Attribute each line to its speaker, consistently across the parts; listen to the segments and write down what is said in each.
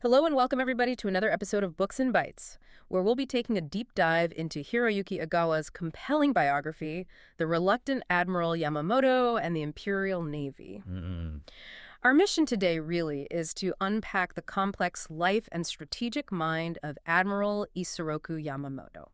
Speaker 1: Hello and welcome everybody to another episode of Books and Bytes, where we'll be taking a deep dive into Hiroyuki Agawa's compelling biography, The Reluctant Admiral Yamamoto and the Imperial Navy.
Speaker 2: Mm.
Speaker 1: Our mission today really is to unpack the complex life and strategic mind of Admiral Isoroku Yamamoto.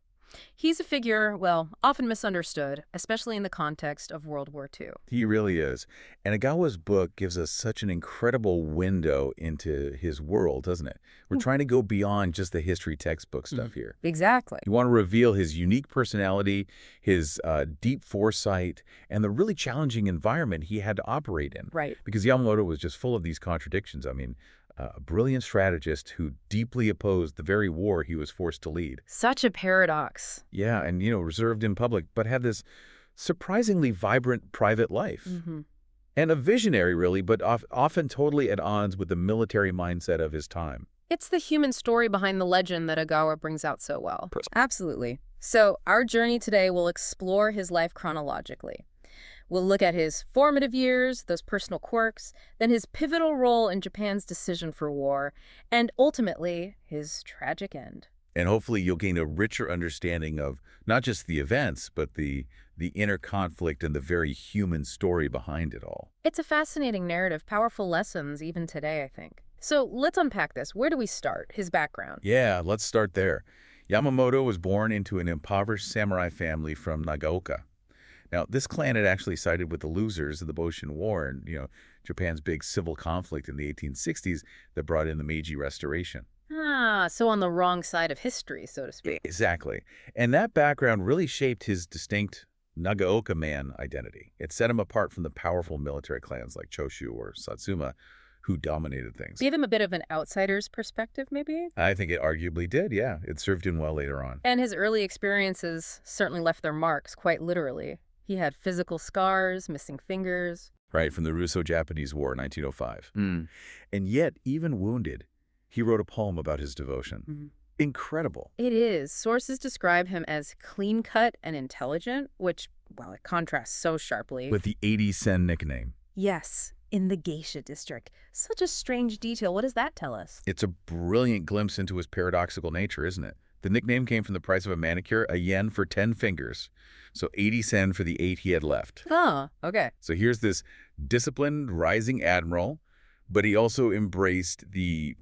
Speaker 1: He's a figure, well, often misunderstood, especially in the context of World War II.
Speaker 2: He really is. And Agawa's book gives us such an incredible window into his world, doesn't it? We're trying to go beyond just the history textbook stuff here.
Speaker 1: Exactly.
Speaker 2: You want to reveal his unique personality, his deep foresight, and the really challenging environment he had to operate in.
Speaker 1: Right.
Speaker 2: Because Yamamoto was just full of these contradictions. I mean, a brilliant strategist who deeply opposed the very war he was forced to lead.
Speaker 1: Such a paradox.
Speaker 2: Yeah, and, reserved in public, but had this surprisingly vibrant private life. And a visionary, really, but often totally at odds with the military mindset of his time.
Speaker 1: It's the human story behind the legend that Agawa brings out so well. Absolutely. So our journey today will explore his life chronologically. We'll look at his formative years, those personal quirks, then his pivotal role in Japan's decision for war, and ultimately, his tragic end.
Speaker 2: And hopefully you'll gain a richer understanding of not just the events, but the inner conflict and the very human story behind it all.
Speaker 1: It's a fascinating narrative, powerful lessons even today, I think. So let's unpack this. Where do we start? His background.
Speaker 2: Yeah, let's start there. Yamamoto was born into an impoverished samurai family from Nagaoka. Now, this clan had actually sided with the losers of the Boshin War and, Japan's big civil conflict in the 1860s that brought in the Meiji Restoration.
Speaker 1: Ah, so on the wrong side of history, so to speak.
Speaker 2: Exactly. And that background really shaped his distinct Nagaoka man identity. It set him apart from the powerful military clans like Choshu or Satsuma, who dominated things.
Speaker 1: Gave him a bit of an outsider's perspective, maybe?
Speaker 2: I think it arguably did, yeah. It served him well later on.
Speaker 1: And his early experiences certainly left their marks, quite literally. He had physical scars, missing fingers.
Speaker 2: Right, from the Russo-Japanese War, 1905. And yet, even wounded, he wrote a poem about his devotion. Incredible.
Speaker 1: It is. Sources describe him as clean-cut and intelligent, which, well, it contrasts so sharply.
Speaker 2: With the 80-sen nickname.
Speaker 1: Yes, in the geisha district. Such a strange detail. What does that tell us?
Speaker 2: It's a brilliant glimpse into his paradoxical nature, isn't it? The nickname came from the price of a manicure, a yen for 10 fingers. So 80 sen for the 8 he had left.
Speaker 1: Oh, okay.
Speaker 2: So here's this disciplined, rising admiral, but he also embraced the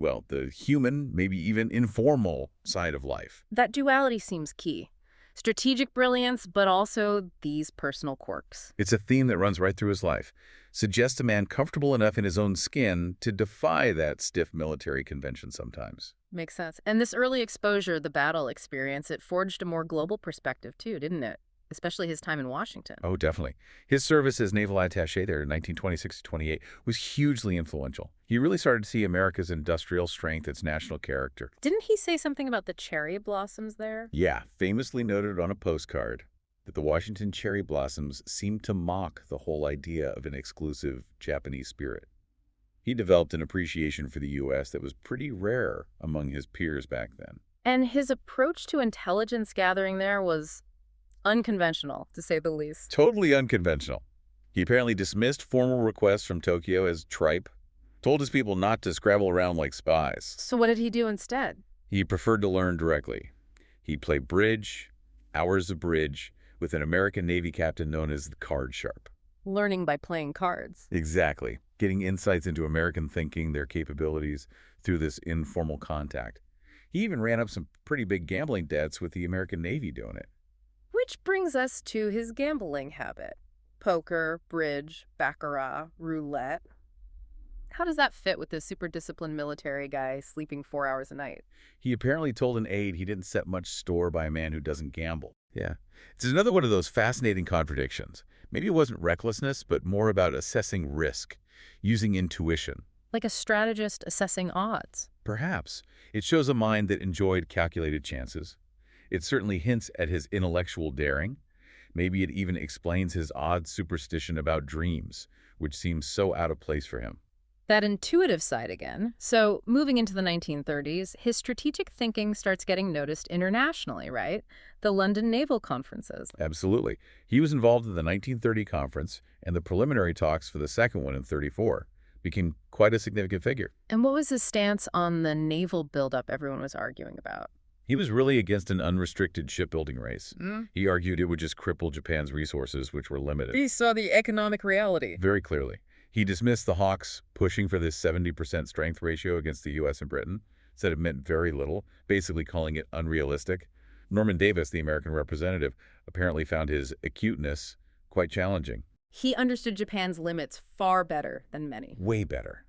Speaker 2: human, maybe even informal side of life.
Speaker 1: That duality seems key. Strategic brilliance, but also these personal quirks.
Speaker 2: It's a theme that runs right through his life. Suggests a man comfortable enough in his own skin to defy that stiff military convention sometimes.
Speaker 1: Makes sense. And this early exposure, the battle experience, it forged a more global perspective too, didn't it? Especially his time in Washington.
Speaker 2: Oh, definitely. His service as naval attaché there in 1926-28 was hugely influential. He really started to see America's industrial strength, its national character.
Speaker 1: Didn't he say something about the cherry blossoms there?
Speaker 2: Yeah, famously noted on a postcard that the Washington cherry blossoms seemed to mock the whole idea of an exclusive Japanese spirit. He developed an appreciation for the U.S. that was pretty rare among his peers back then.
Speaker 1: And his approach to intelligence gathering there was unconventional, to say the least.
Speaker 2: Totally unconventional. He apparently dismissed formal requests from Tokyo as tripe, told his people not to scrabble around like spies.
Speaker 1: So what did he do instead?
Speaker 2: He preferred to learn directly. He'd play bridge, hours of bridge, with an American Navy captain known as the card sharp.
Speaker 1: Learning by playing cards.
Speaker 2: Exactly. Getting insights into American thinking, their capabilities, through this informal contact. He even ran up some pretty big gambling debts with the American Navy doing it.
Speaker 1: Which brings us to his gambling habit. Poker, bridge, baccarat, roulette. How does that fit with this super disciplined military guy sleeping 4 hours a night?
Speaker 2: He apparently told an aide he didn't set much store by a man who doesn't gamble. Yeah. It's another one of those fascinating contradictions. Maybe it wasn't recklessness, but more about assessing risk, using intuition.
Speaker 1: Like a strategist assessing odds.
Speaker 2: Perhaps. It shows a mind that enjoyed calculated chances. It certainly hints at his intellectual daring. Maybe it even explains his odd superstition about dreams, which seems so out of place for him.
Speaker 1: That intuitive side again. So moving into the 1930s, his strategic thinking starts getting noticed internationally, right? The London naval conferences.
Speaker 2: Absolutely. He was involved in the 1930 conference and the preliminary talks for the second one in 34. became quite a significant figure.
Speaker 1: And what was his stance on the naval buildup everyone was arguing about?
Speaker 2: He was really against an unrestricted shipbuilding race. He argued it would just cripple Japan's resources, which were limited.
Speaker 1: He saw the economic reality.
Speaker 2: Very clearly. He dismissed the Hawks pushing for this 70% strength ratio against the U.S. and Britain, said it meant very little, basically calling it unrealistic. Norman Davis, the American representative, apparently found his acuteness quite challenging.
Speaker 1: He understood Japan's limits far better than many.
Speaker 2: Way better.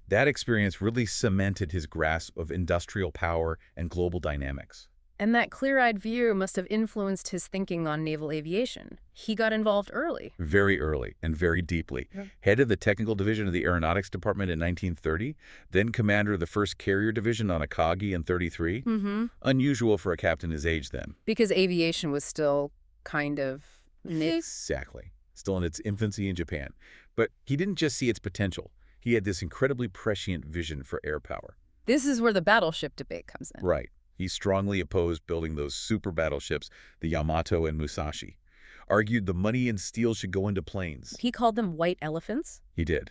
Speaker 2: That experience really cemented his grasp of industrial power and global dynamics.
Speaker 1: And that clear-eyed view must have influenced his thinking on naval aviation. He got involved early.
Speaker 2: Very early and very deeply. Head of the Technical Division of the Aeronautics Department in 1930, then commander of the 1st Carrier Division on Akagi in 33. Unusual for a captain his age then.
Speaker 1: Because aviation was still kind of
Speaker 2: Exactly. Still in its infancy in Japan. But he didn't just see its potential. He had this incredibly prescient vision for air power.
Speaker 1: This is where the battleship debate comes in.
Speaker 2: Right. He strongly opposed building those super battleships, the Yamato and Musashi. Argued the money and steel should go into planes.
Speaker 1: He called them white elephants?
Speaker 2: He did.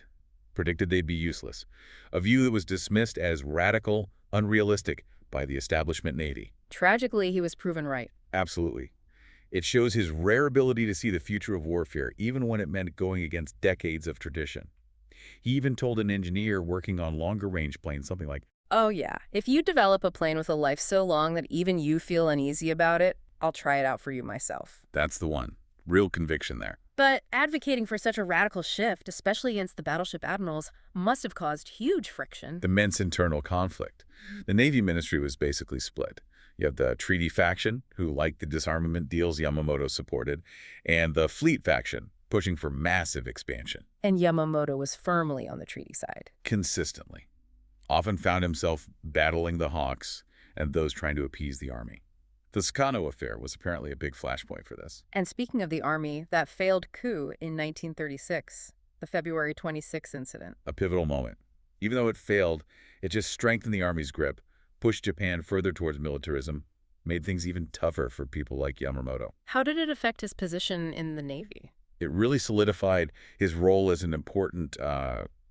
Speaker 2: Predicted they'd be useless. A view that was dismissed as radical, unrealistic by the establishment Navy.
Speaker 1: Tragically, he was proven right.
Speaker 2: Absolutely. It shows his rare ability to see the future of warfare, even when it meant going against decades of tradition. He even told an engineer working on longer-range planes something like,
Speaker 1: "Oh yeah, if you develop a plane with a life so long that even you feel uneasy about it, I'll try it out for you myself."
Speaker 2: That's the one. Real conviction there.
Speaker 1: But advocating for such a radical shift, especially against the battleship admirals, must have caused huge friction.
Speaker 2: Immense internal conflict. The Navy ministry was basically split. You have the treaty faction, who liked the disarmament deals Yamamoto supported, and the fleet faction, pushing for massive expansion.
Speaker 1: And Yamamoto was firmly on the treaty side.
Speaker 2: Consistently. Often found himself battling the Hawks and those trying to appease the Army. The Sakano affair was apparently a big flashpoint for this.
Speaker 1: And speaking of the Army, that failed coup in 1936, the February 26 incident.
Speaker 2: A pivotal moment. Even though it failed, it just strengthened the Army's grip, pushed Japan further towards militarism, made things even tougher for people like Yamamoto.
Speaker 1: How did it affect his position in the Navy?
Speaker 2: It really solidified his role as an important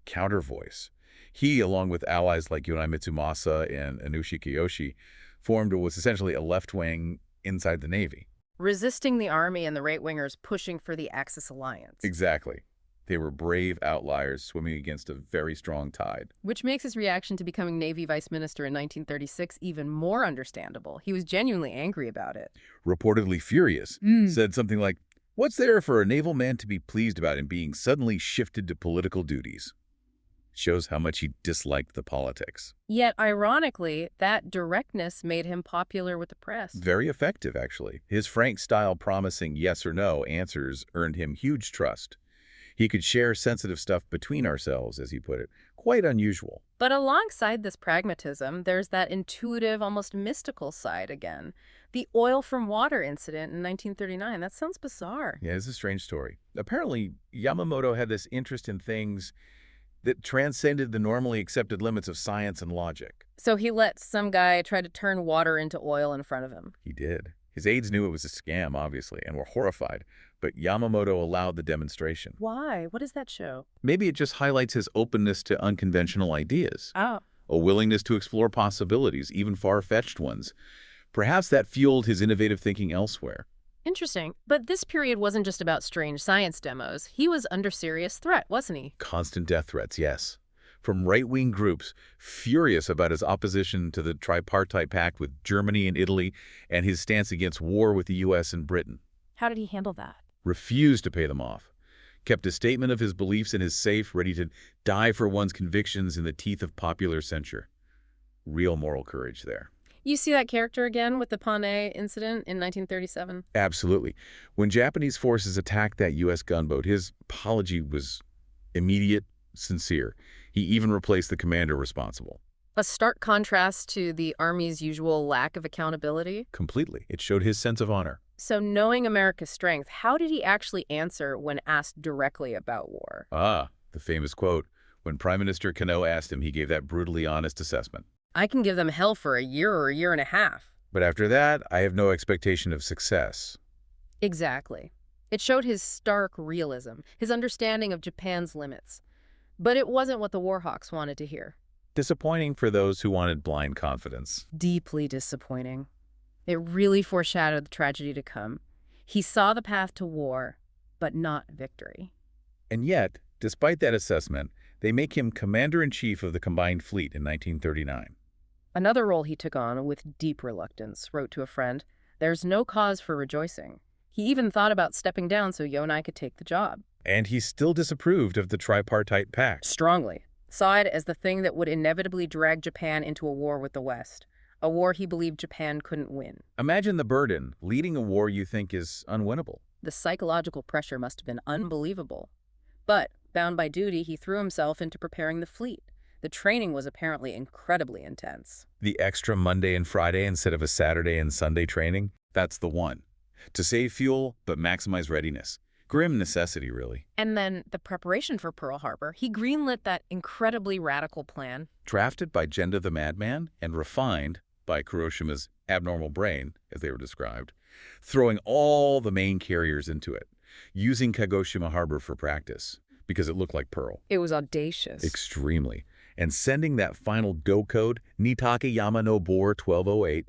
Speaker 2: counter voice. He, along with allies like Yonai Mitsumasa and Inushi Kiyoshi, formed what was essentially a left wing inside the Navy.
Speaker 1: Resisting the Army and the right-wingers pushing for the Axis alliance.
Speaker 2: Exactly. They were brave outliers swimming against a very strong tide.
Speaker 1: Which makes his reaction to becoming Navy Vice Minister in 1936 even more understandable. He was genuinely angry about it.
Speaker 2: Reportedly furious, said something like, "What's there for a naval man to be pleased about in being suddenly shifted to political duties?" Shows how much he disliked the politics.
Speaker 1: Yet, ironically, that directness made him popular with the press.
Speaker 2: Very effective, actually. His frank style promising yes or no answers earned him huge trust. He could share sensitive stuff between ourselves, as he put it. Quite unusual.
Speaker 1: But alongside this pragmatism, there's that intuitive, almost mystical side again. The oil from water incident in 1939. That sounds bizarre.
Speaker 2: Yeah, it's a strange story. Apparently, Yamamoto had this interest in things that transcended the normally accepted limits of science and logic.
Speaker 1: So he let some guy try to turn water into oil in front of him.
Speaker 2: He did. His aides knew it was a scam, obviously, and were horrified, but Yamamoto allowed the demonstration.
Speaker 1: Why? What does that show?
Speaker 2: Maybe it just highlights his openness to unconventional ideas.
Speaker 1: Oh.
Speaker 2: A willingness to explore possibilities, even far-fetched ones. Perhaps that fueled his innovative thinking elsewhere.
Speaker 1: Interesting. But this period wasn't just about strange science demos. He was under serious threat, wasn't he?
Speaker 2: Constant death threats, yes. From right-wing groups furious about his opposition to the tripartite pact with Germany and Italy and his stance against war with the U.S. and Britain.
Speaker 1: How did he handle that?
Speaker 2: Refused to pay them off. Kept a statement of his beliefs in his safe, ready to die for one's convictions in the teeth of popular censure. Real moral courage there.
Speaker 1: You see that character again with the Panay incident in 1937?
Speaker 2: Absolutely. When Japanese forces attacked that U.S. gunboat, his apology was immediate, sincere. He even replaced the commander responsible.
Speaker 1: A stark contrast to the Army's usual lack of accountability?
Speaker 2: Completely. It showed his sense of honor.
Speaker 1: So knowing America's strength, how did he actually answer when asked directly about war?
Speaker 2: The famous quote. When Prime Minister Kano asked him, he gave that brutally honest assessment.
Speaker 1: I can give them hell for a year or a year and a half.
Speaker 2: But after that, I have no expectation of success.
Speaker 1: Exactly. It showed his stark realism, his understanding of Japan's limits. But it wasn't what the Warhawks wanted to hear.
Speaker 2: Disappointing for those who wanted blind confidence.
Speaker 1: Deeply disappointing. It really foreshadowed the tragedy to come. He saw the path to war, but not victory.
Speaker 2: And yet, despite that assessment, they make him Commander-in-Chief of the Combined Fleet in 1939.
Speaker 1: Another role he took on with deep reluctance, wrote to a friend, "There's no cause for rejoicing." He even thought about stepping down so Yonai could take the job.
Speaker 2: And he still disapproved of the tripartite pact.
Speaker 1: Strongly. Saw it as the thing that would inevitably drag Japan into a war with the West. A war he believed Japan couldn't win.
Speaker 2: Imagine the burden, leading a war you think is unwinnable.
Speaker 1: The psychological pressure must have been unbelievable. But, bound by duty, he threw himself into preparing the fleet. The training was apparently incredibly intense.
Speaker 2: The extra Monday and Friday instead of a Saturday and Sunday training, that's the one. To save fuel, but maximize readiness. Grim necessity, really.
Speaker 1: And then the preparation for Pearl Harbor, he greenlit that incredibly radical plan.
Speaker 2: Drafted by Genda the Madman and refined by Kuroshima's abnormal brain, as they were described, throwing all the main carriers into it, using Kagoshima Harbor for practice, because it looked like Pearl.
Speaker 1: It was audacious.
Speaker 2: Extremely. And sending that final go code, Nitake Yama no Bor 1208,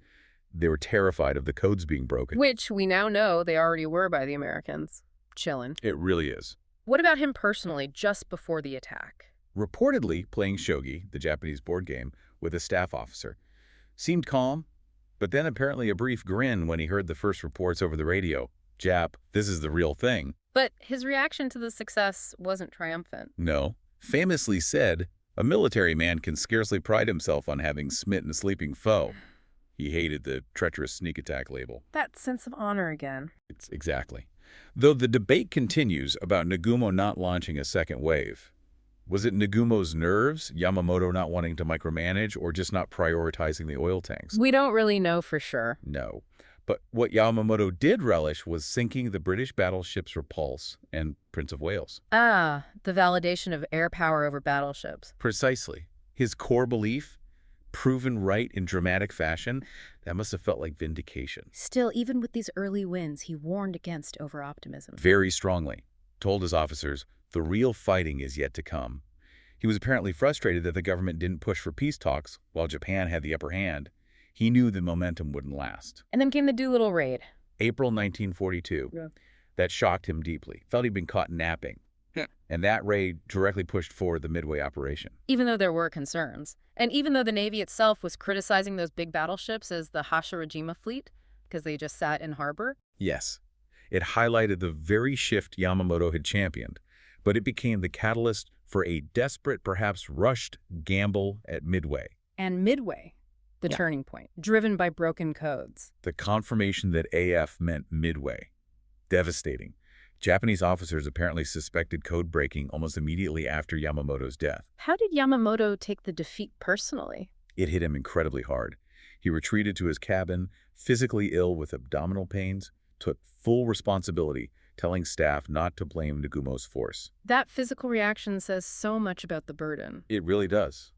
Speaker 2: they were terrified of the codes being broken.
Speaker 1: Which we now know they already were by the Americans. Chillin'.
Speaker 2: It really is.
Speaker 1: What about him personally just before the attack?
Speaker 2: Reportedly playing shogi, the Japanese board game, with a staff officer. Seemed calm, but then apparently a brief grin when he heard the first reports over the radio. Jap, this is the real thing.
Speaker 1: But his reaction to the success wasn't triumphant.
Speaker 2: No. Famously said, a military man can scarcely pride himself on having smitten a sleeping foe. He hated the treacherous sneak attack label.
Speaker 1: That sense of honor again.
Speaker 2: It's exactly. Though the debate continues about Nagumo not launching a second wave. Was it Nagumo's nerves, Yamamoto not wanting to micromanage, or just not prioritizing the oil tanks?
Speaker 1: We don't really know for sure.
Speaker 2: No. But what Yamamoto did relish was sinking the British battleships Repulse and Prince of Wales.
Speaker 1: Ah, the validation of air power over battleships.
Speaker 2: Precisely. His core belief, proven right in dramatic fashion, that must have felt like vindication.
Speaker 1: Still, even with these early wins, he warned against over-optimism.
Speaker 2: Very strongly. Told his officers, the real fighting is yet to come. He was apparently frustrated that the government didn't push for peace talks while Japan had the upper hand. He knew the momentum wouldn't last.
Speaker 1: And then came the Doolittle raid.
Speaker 2: April 1942.
Speaker 1: Yeah.
Speaker 2: That shocked him deeply. Felt he'd been caught napping.
Speaker 1: Yeah.
Speaker 2: And that raid directly pushed forward the Midway operation.
Speaker 1: Even though there were concerns. And even though the Navy itself was criticizing those big battleships as the Hashirajima fleet, because they just sat in harbor.
Speaker 2: Yes. It highlighted the very shift Yamamoto had championed, but it became the catalyst for a desperate, perhaps rushed gamble at Midway.
Speaker 1: And Midway, the turning point, driven by broken codes.
Speaker 2: The confirmation that AF meant Midway. Devastating. Japanese officers apparently suspected code breaking almost immediately after Yamamoto's death.
Speaker 1: How did Yamamoto take the defeat personally?
Speaker 2: It hit him incredibly hard. He retreated to his cabin, physically ill with abdominal pains, took full responsibility, telling staff not to blame Nagumo's force.
Speaker 1: That physical reaction says so much about the burden.
Speaker 2: It really does.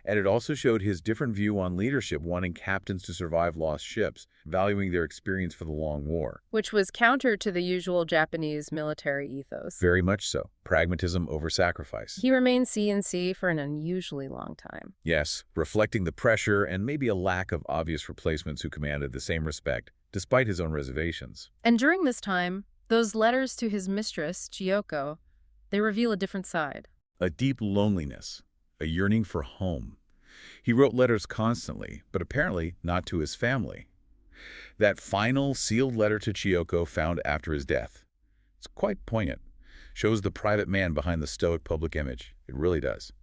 Speaker 2: And it also showed his different view on leadership, wanting captains to survive lost ships, valuing their experience for the long war.
Speaker 1: Which was counter to the usual Japanese military ethos.
Speaker 2: Very much so. Pragmatism over sacrifice.
Speaker 1: He remained C&C for an unusually long time.
Speaker 2: Yes, reflecting the pressure and maybe a lack of obvious replacements who commanded the same respect, despite his own reservations.
Speaker 1: And during this time, those letters to his mistress, Chiyoko, they reveal a different side.
Speaker 2: A deep loneliness. A yearning for home. He wrote letters constantly, but apparently not to his family. That final sealed letter to Chiyoko found after his death. It's quite poignant. Shows the private man behind the stoic public image. It really does.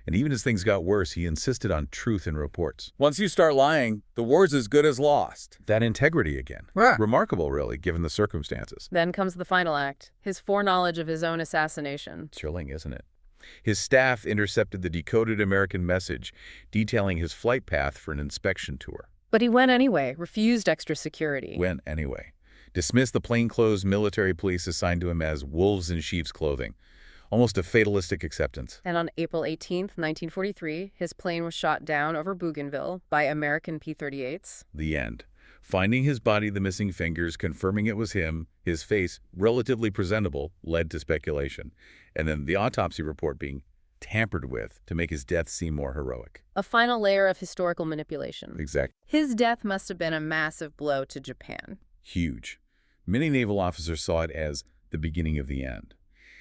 Speaker 2: And even as things got worse, he insisted on truth in reports. Once you start lying, the war's as good as lost. That integrity again. Remarkable, really, given the circumstances.
Speaker 1: Then comes the final act, his foreknowledge of his own assassination.
Speaker 2: Chilling, isn't it? His staff intercepted the decoded American message, detailing his flight path for an inspection tour.
Speaker 1: But he went anyway, refused extra security.
Speaker 2: Went anyway. Dismissed the plainclothes military police assigned to him as wolves in sheep's clothing. Almost a fatalistic acceptance.
Speaker 1: And on April 18th, 1943, his plane was shot down over Bougainville by American P-38s.
Speaker 2: The end. Finding his body, the missing fingers, confirming it was him, his face, relatively presentable, led to speculation. And then the autopsy report being tampered with to make his death seem more heroic.
Speaker 1: A final layer of historical manipulation.
Speaker 2: Exactly.
Speaker 1: His death must have been a massive blow to Japan.
Speaker 2: Huge. Many naval officers saw it as the beginning of the end.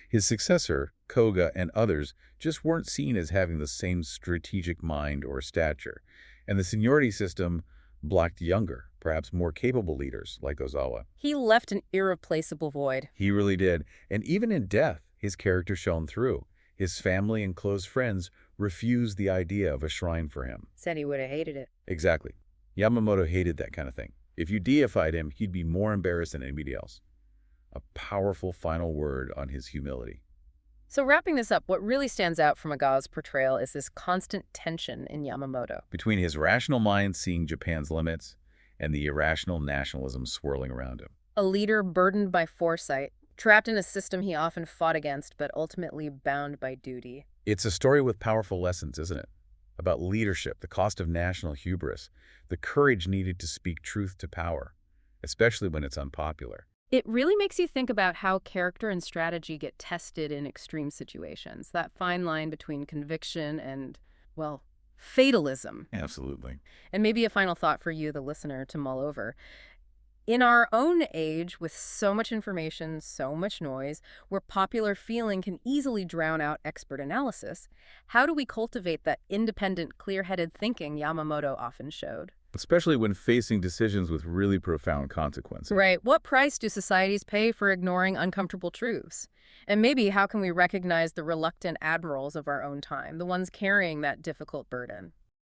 Speaker 2: His successor, Koga, and others just weren't seen as having the same strategic mind or stature, and the seniority system blocked younger, perhaps more capable leaders like Ozawa.
Speaker 1: He left an irreplaceable void.
Speaker 2: He really did, and even in death, his character shone through. His family and close friends refused the idea of a shrine for him.
Speaker 1: Said he would have hated it.
Speaker 2: Exactly. Yamamoto hated that kind of thing. If you deified him, he'd be more embarrassed than anybody else. A powerful final word on his humility.
Speaker 1: So wrapping this up, what really stands out from Agawa's portrayal is this constant tension in Yamamoto.
Speaker 2: Between his rational mind seeing Japan's limits and the irrational nationalism swirling around him.
Speaker 1: A leader burdened by foresight, trapped in a system he often fought against, but ultimately bound by duty.
Speaker 2: It's a story with powerful lessons, isn't it? About leadership, the cost of national hubris, the courage needed to speak truth to power, especially when it's unpopular.
Speaker 1: It really makes you think about how character and strategy get tested in extreme situations. That fine line between conviction and, well, fatalism.
Speaker 2: Absolutely.
Speaker 1: And maybe a final thought for you, the listener, to mull over. In our own age, with so much information, so much noise, where popular feeling can easily drown out expert analysis, how do we cultivate that independent, clear-headed thinking Yamamoto often showed?
Speaker 2: Especially when facing decisions with really profound consequences.
Speaker 1: Right. What price do societies pay for ignoring uncomfortable truths? And maybe how can we recognize the reluctant admirals of our own time, the ones carrying that difficult burden?